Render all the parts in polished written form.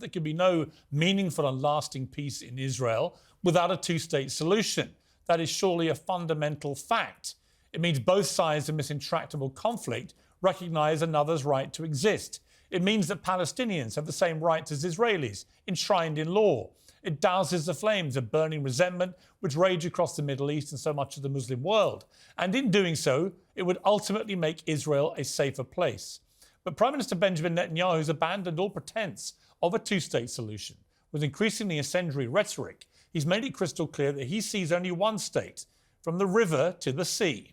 There can be no meaningful and lasting peace in Israel without a two-state solution. That is surely a fundamental fact. It means both sides of this intractable conflict recognise another's right to exist. It means that Palestinians have the same rights as Israelis, enshrined in law. It douses the flames of burning resentment which rage across the Middle East and so much of the Muslim world. And in doing so, it would ultimately make Israel a safer place. But Prime Minister Benjamin Netanyahu has abandoned all pretense of a two-state solution. With increasingly incendiary rhetoric, he's made it crystal clear that he sees only one state, from the river to the sea.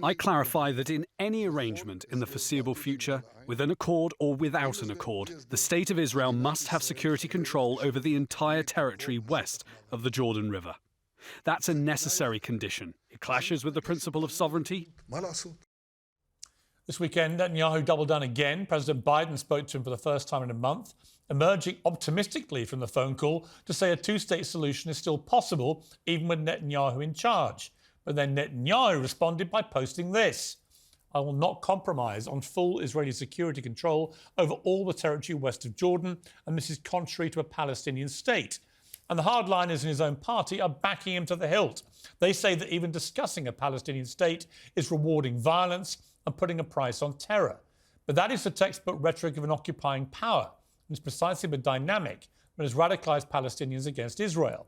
I clarify that in any arrangement in the foreseeable future, with an accord or without an accord, the State of Israel must have security control over the entire territory west of the Jordan River. That's a necessary condition. It clashes with the principle of sovereignty. This weekend, Netanyahu doubled down again. President Biden spoke to him for the first time in a month, emerging optimistically from the phone call to say a two-state solution is still possible, even with Netanyahu in charge. But then Netanyahu responded by posting this: "I will not compromise on full Israeli security control over all the territory west of Jordan, and this is contrary to a Palestinian state." And the hardliners in his own party are backing him to the hilt. They say that even discussing a Palestinian state is rewarding violence and putting a price on terror. But that is the textbook rhetoric of an occupying power. And it's precisely the dynamic that has radicalised Palestinians against Israel.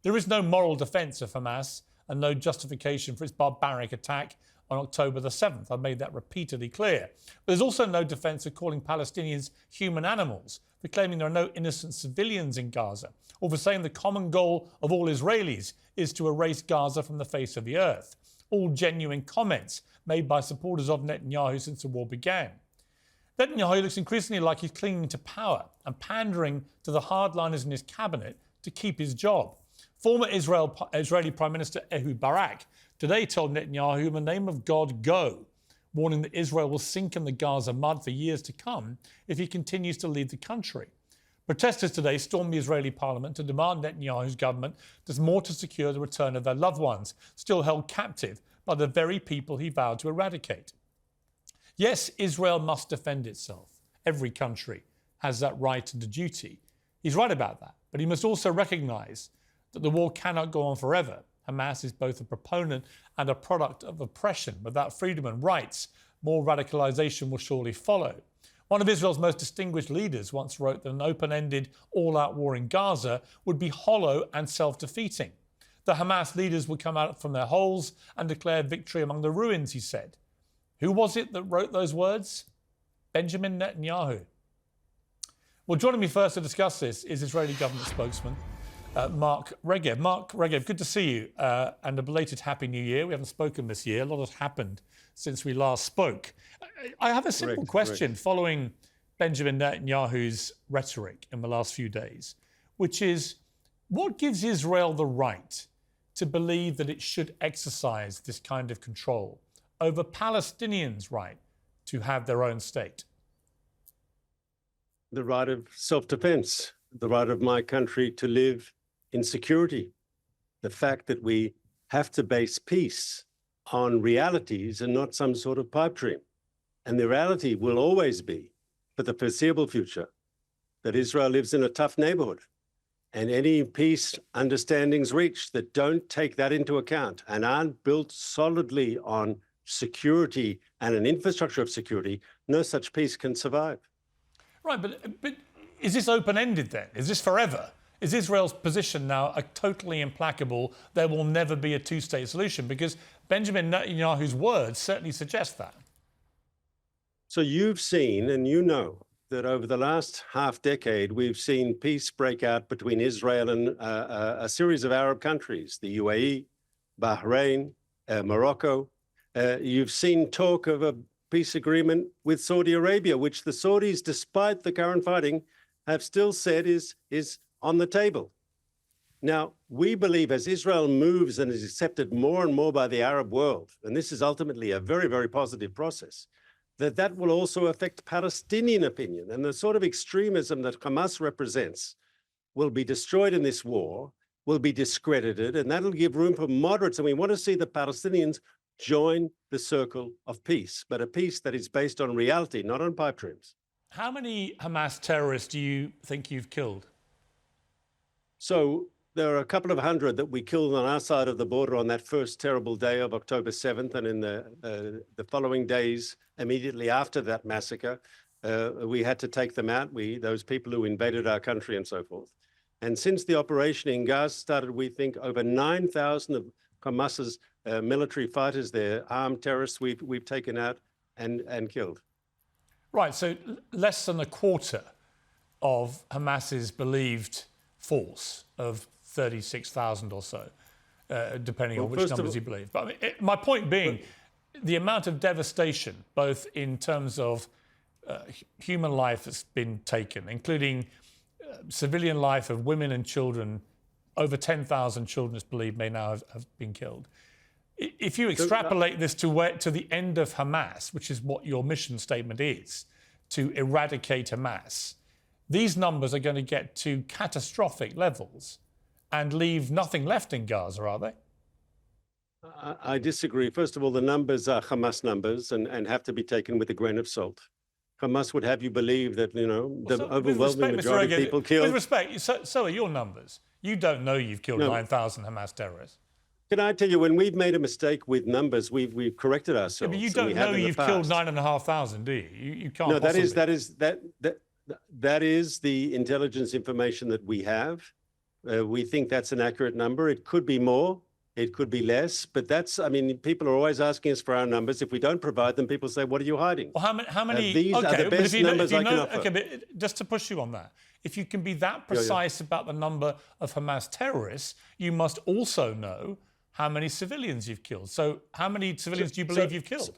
There is no moral defence of Hamas and no justification for its barbaric attack on October the 7th. I've made that repeatedly clear. But there's also no defence of calling Palestinians human animals, for claiming there are no innocent civilians in Gaza, or for saying the common goal of all Israelis is to erase Gaza from the face of the earth. All genuine comments made by supporters of Netanyahu since the war began. Netanyahu looks increasingly like he's clinging to power and pandering to the hardliners in his cabinet to keep his job. Former Israeli Prime Minister Ehud Barak today told Netanyahu, "In the name of God, go," warning that Israel will sink in the Gaza mud for years to come if he continues to lead the country. Protesters today stormed the Israeli parliament to demand Netanyahu's government does more to secure the return of their loved ones, still held captive by the very people he vowed to eradicate. Yes, Israel must defend itself. Every country has that right and a duty. He's right about that, but he must also recognise that the war cannot go on forever. Hamas is both a proponent and a product of oppression. Without freedom and rights, more radicalisation will surely follow. One of Israel's most distinguished leaders once wrote that an open-ended, all-out war in Gaza would be hollow and self-defeating. The Hamas leaders would come out from their holes and declare victory among the ruins, he said. Who was it that wrote those words? Benjamin Netanyahu. Well, joining me first to discuss this is Israeli government spokesman Mark Regev. Mark Regev, good to see you, and a belated Happy New Year. We haven't spoken this year. A lot has happened since we last spoke. I have a simple question following Benjamin Netanyahu's rhetoric in the last few days, which is, what gives Israel the right to believe that it should exercise this kind of control over Palestinians' right to have their own state? The right of self-defense, the right of my country to live in security, the fact that we have to base peace on realities and not some sort of pipe dream. And the reality will always be, for the foreseeable future, that Israel lives in a tough neighborhood. And any peace understandings reached that don't take that into account and aren't built solidly on security and an infrastructure of security, no such peace can survive. Right, but is this open-ended then? Is this forever? Is Israel's position now a totally implacable, there will never be a two-state solution? Because Benjamin Netanyahu's words certainly suggest that. So you've seen and you know that over the last half-decade, we've seen peace break out between Israel and a series of Arab countries, the UAE, Bahrain, Morocco. You've seen talk of a peace agreement with Saudi Arabia, which the Saudis, despite the current fighting, have still said is on the table. Now, we believe as Israel moves and is accepted more and more by the Arab world, and this is ultimately a very, very positive process, that will also affect Palestinian opinion, and the sort of extremism that Hamas represents will be destroyed in this war, will be discredited, and that'll give room for moderates. And we want to see the Palestinians join the circle of peace, but a peace that is based on reality, not on pipe dreams. How many Hamas terrorists do you think you've killed? So there are a couple of hundred that we killed on our side of the border on that first terrible day of October 7th. And in the following days, immediately after that massacre, we had to take them out, those people who invaded our country and so forth. And since the operation in Gaza started, we think over 9,000 of Hamas's military fighters there, armed terrorists, we've taken out and killed. Right, so less than a quarter of Hamas's believed force of 36,000 or so, depending on which numbers you believe. But I mean, my point being, the amount of devastation, both in terms of human life that's been taken, including civilian life of women and children, over 10,000 children, it's believed, may now have been killed. If you extrapolate this to the end of Hamas, which is what your mission statement is, to eradicate Hamas, these numbers are going to get to catastrophic levels and leave nothing left in Gaza, are they? I disagree. First of all, the numbers are Hamas numbers and have to be taken with a grain of salt. Hamas would have you believe that, the overwhelming majority of people killed. With respect, so are your numbers. You don't know you've killed 9,000 Hamas terrorists. Can I tell you, when we've made a mistake with numbers, we've corrected ourselves. Yeah, but you don't know you've killed 9,500, do you? You can't. No, that is the intelligence information that we have. We think that's an accurate number. It could be more, it could be less, but people are always asking us for our numbers. If we don't provide them, people say, "What are you hiding?" Well, how many? These are the best numbers I can offer. Okay, but just to push you on that, if you can be that precise about the number of Hamas terrorists, you must also know how many civilians you've killed. So how many civilians do you believe you've killed?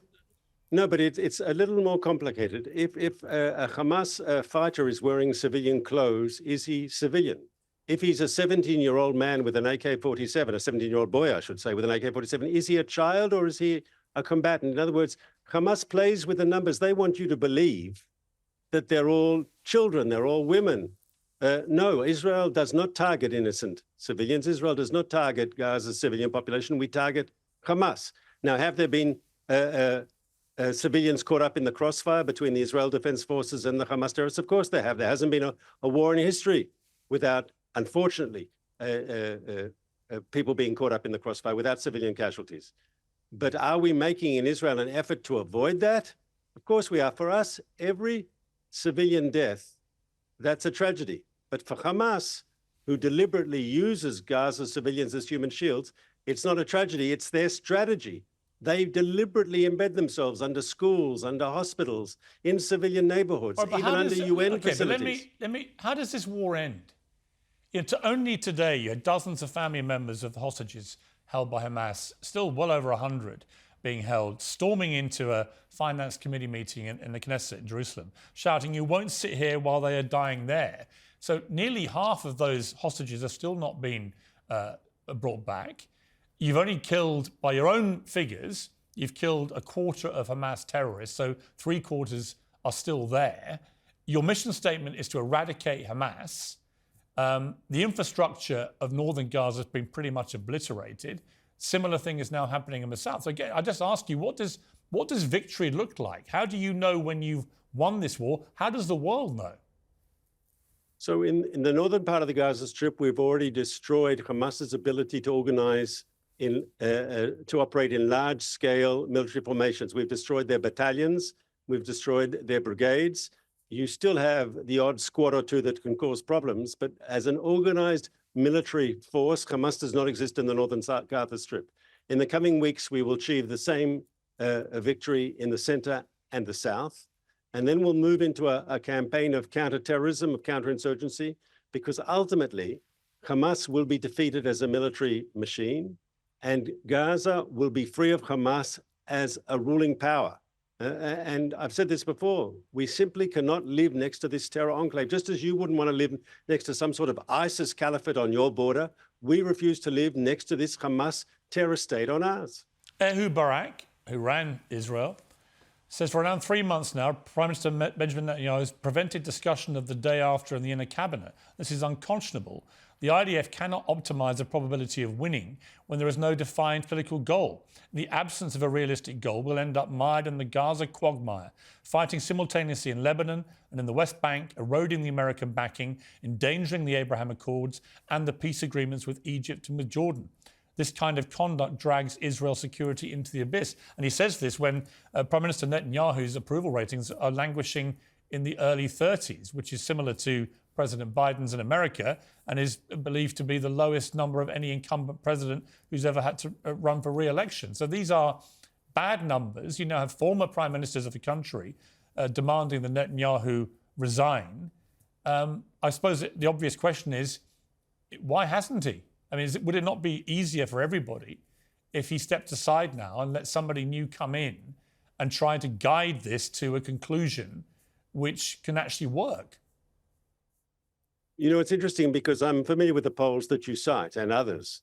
No, but it's a little more complicated. If a Hamas fighter is wearing civilian clothes, is he civilian? If he's a 17-year-old man with an AK-47, a 17-year-old boy, I should say, with an AK-47, is he a child or is he a combatant? In other words, Hamas plays with the numbers. They want you to believe that they're all children, they're all women. No, Israel does not target innocent civilians. Israel does not target Gaza's civilian population. We target Hamas. Now, have there been civilians caught up in the crossfire between the Israel Defense Forces and the Hamas terrorists? Of course they have. There hasn't been a war in history without, unfortunately, people being caught up in the crossfire without civilian casualties. But are we making in Israel an effort to avoid that? Of course we are. For us, every civilian death, that's a tragedy. But for Hamas, who deliberately uses Gaza's civilians as human shields, it's not a tragedy, it's their strategy. They deliberately embed themselves under schools, under hospitals, in civilian neighborhoods, even under UN facilities. But how does this war end? Only today, you had dozens of family members of the hostages held by Hamas, still well over 100 being held, storming into a finance committee meeting in the Knesset in Jerusalem, shouting, "You won't sit here while they are dying there." So nearly half of those hostages have still not been brought back. You've only killed, by your own figures, you've killed a quarter of Hamas terrorists, so 3/4 are still there. Your mission statement is to eradicate Hamas. The infrastructure of northern Gaza has been pretty much obliterated. Similar thing is now happening in the south. So again, I just ask you, what does victory look like? How do you know when you've won this war? How does the world know? So in the northern part of the Gaza Strip, we've already destroyed Hamas's ability to organize to operate in large-scale military formations. We've destroyed their battalions. We've destroyed their brigades. You still have the odd squad or two that can cause problems, but as an organized military force, Hamas does not exist in the northern Gaza Strip. In the coming weeks, we will achieve the same victory in the center and the south. And then we'll move into a campaign of counterterrorism, of counterinsurgency, because ultimately, Hamas will be defeated as a military machine, and Gaza will be free of Hamas as a ruling power. And I've said this before, we simply cannot live next to this terror enclave. Just as you wouldn't want to live next to some sort of ISIS caliphate on your border, we refuse to live next to this Hamas terror state on ours. Ehud Barak, who ran Israel, Says for around 3 months now, Prime Minister Benjamin Netanyahu has prevented discussion of the day after in the inner cabinet. This is unconscionable. The IDF cannot optimise the probability of winning when there is no defined political goal. In the absence of a realistic goal, we'll end up mired in the Gaza quagmire, fighting simultaneously in Lebanon and in the West Bank, eroding the American backing, endangering the Abraham Accords and the peace agreements with Egypt and with Jordan. This kind of conduct drags Israel's security into the abyss. And he says this when Prime Minister Netanyahu's approval ratings are languishing in the early 30s, which is similar to President Biden's in America and is believed to be the lowest number of any incumbent president who's ever had to run for re-election. So these are bad numbers. You now have former prime ministers of the country demanding that Netanyahu resign. I suppose the obvious question is, why hasn't he? I mean, would it not be easier for everybody if he stepped aside now and let somebody new come in and try to guide this to a conclusion which can actually work? You know, it's interesting because I'm familiar with the polls that you cite and others.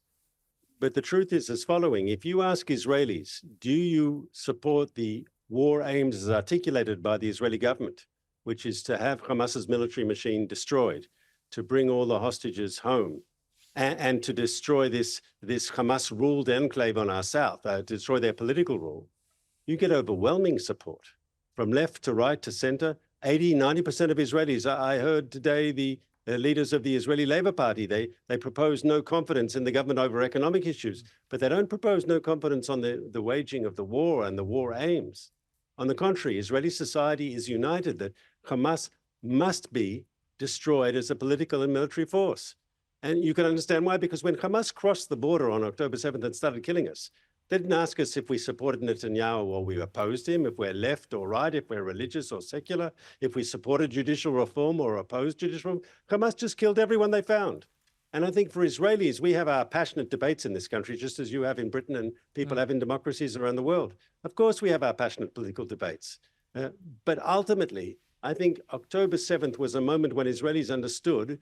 But the truth is as following. If you ask Israelis, do you support the war aims as articulated by the Israeli government, which is to have Hamas's military machine destroyed, to bring all the hostages home, and to destroy this Hamas-ruled enclave on our south, to destroy their political rule, you get overwhelming support from left to right to center. 80–90% of Israelis. I heard today the leaders of the Israeli Labour Party, they propose no confidence in the government over economic issues, but they don't propose no confidence on the waging of the war and the war aims. On the contrary, Israeli society is united that Hamas must be destroyed as a political and military force. And you can understand why, because when Hamas crossed the border on October 7th and started killing us, they didn't ask us if we supported Netanyahu or we opposed him, if we're left or right, if we're religious or secular, if we supported judicial reform or opposed judicial reform. Hamas just killed everyone they found. And I think for Israelis, we have our passionate debates in this country, just as you have in Britain and people have in democracies around the world. Of course, we have our passionate political debates. But ultimately, I think October 7th was a moment when Israelis understood,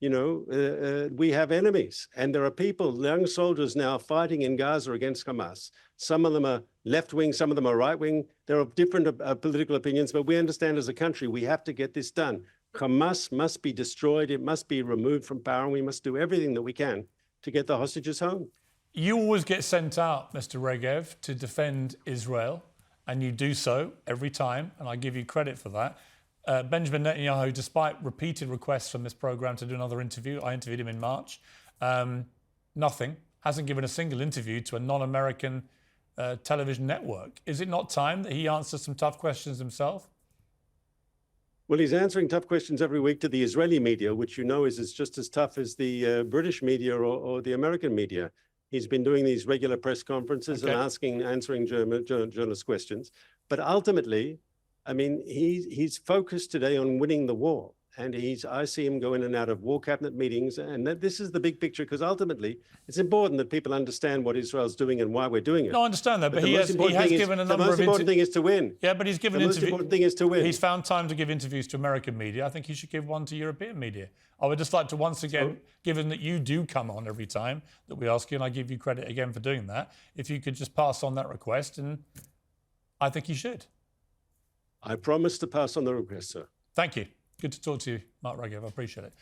you know, we have enemies, and there are people, young soldiers now fighting in Gaza against Hamas. Some of them are left-wing, some of them are right-wing. There are different political opinions, but we understand as a country we have to get this done. Hamas must be destroyed. It must be removed from power, and we must do everything that we can to get the hostages home. You always get sent out, Mr. Regev, to defend Israel, and you do so every time, and I give you credit for that. Benjamin Netanyahu, despite repeated requests from this programme to do another interview, I interviewed him in March, nothing, hasn't given a single interview to a non-American television network. Is it not time that he answers some tough questions himself? Well, he's answering tough questions every week to the Israeli media, which you know is just as tough as the British media or the American media. He's been doing these regular press conferences and answering journalist questions. But ultimately, I mean, he's focused today on winning the war. And I see him go in and out of war cabinet meetings. And this is the big picture, because ultimately it's important that people understand what Israel's doing and why we're doing it. No, I understand that, but he has given a number of... The most important thing is to win. Yeah, but he's given The most important thing is to win. He's found time to give interviews to American media. I think he should give one to European media. I would just like to once again, given that you do come on every time that we ask you, and I give you credit again for doing that, if you could just pass on that request, and I think you should. I promise to pass on the request, sir. Thank you. Good to talk to you, Mark Regev. I appreciate it.